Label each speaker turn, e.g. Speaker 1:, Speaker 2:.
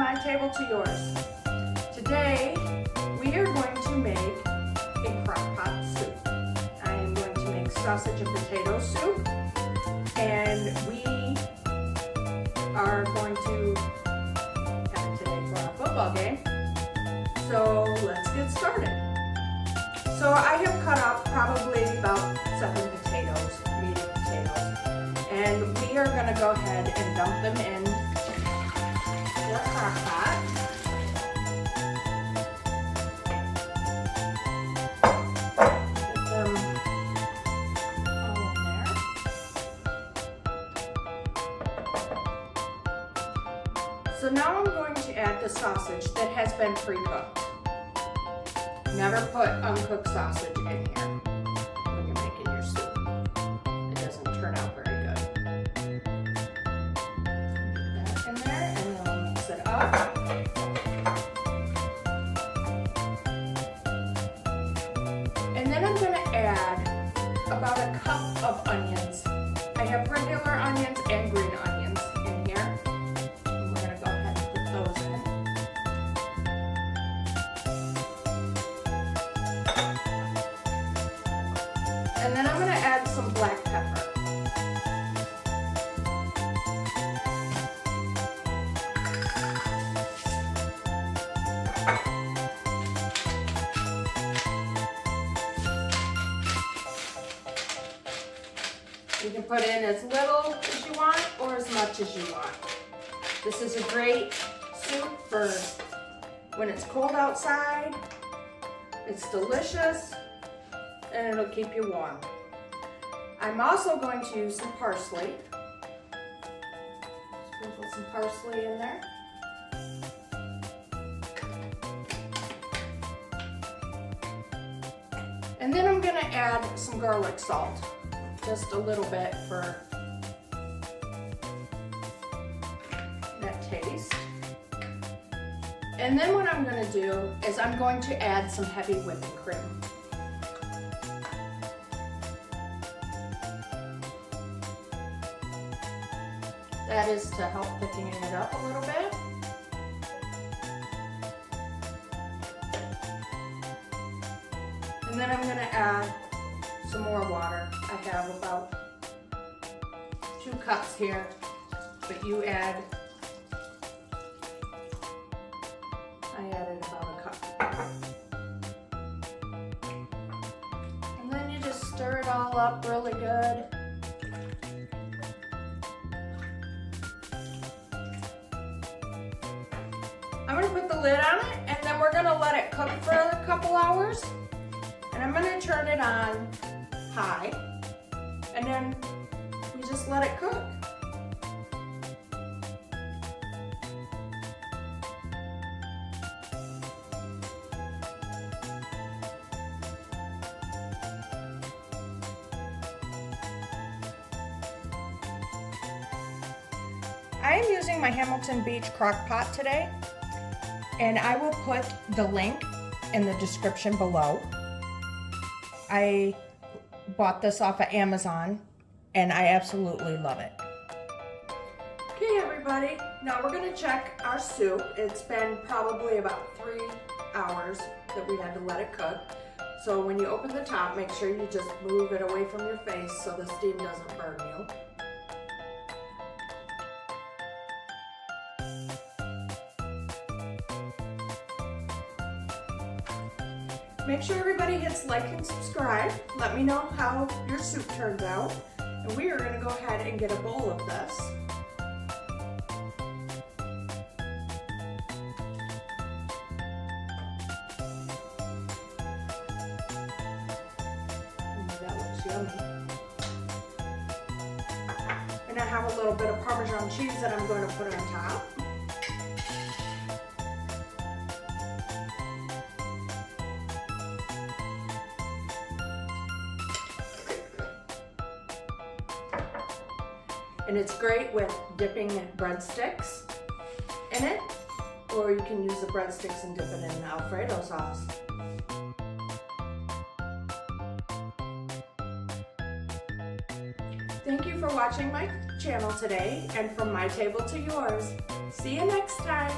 Speaker 1: my table to yours. Today we are going to make a crockpot soup. I am going to make sausage and potato soup, and we are going to have it today for our football game. So let's get started. So I have cut up probably about 7 potatoes, medium potatoes, and we are going to go ahead and dump them in the crock pot. Get them all in there. So now I'm going to add the sausage that has been pre-cooked. Never put uncooked sausage in here when you're making your soup. It doesn't turn out very good. Get that in there, and then we'll mix it up. And then I'm going to add about a cup of onions. I have regular onions and green onions in here. And we're going to go ahead and put those in. And then I'm going to add some black pepper. You can put in as little as you want or as much as you want. This is a great soup for when it's cold outside. It's delicious, and it'll keep you warm. I'm also going to use some parsley. Sprinkle some parsley in there. And then I'm going to add some garlic salt, just a little bit for that taste. And then what I'm going to do is I'm going to add some heavy whipping cream. That is to help thickening it up a little bit. And then I'm going to add some more water. I have about 2 cups here, but you add, I added about a cup. And then you just stir it all up really good. I'm going to put the lid on it, and then we're going to let it cook for a couple hours. And I'm going to turn it on high, and then we just let it cook. I am using my Hamilton Beach Crockpot today, and I will put the link in the description below. I bought this off of Amazon, and I absolutely love it. Okay, everybody, now we're going to check our soup. It's been probably about 3 hours that we had to let it cook. So when you open the top, make sure you just move it away from your face so the steam doesn't burn you. Make sure everybody hits like and subscribe. Let me know how your soup turns out. And we are going to go ahead and get a bowl of this. That looks yummy. And I have a little bit of Parmesan cheese that I'm going to put on top. And it's great with dipping breadsticks in it, or you can use the breadsticks and dip it in Alfredo sauce. Thank you for watching my channel today, and from my table to yours. See you next time.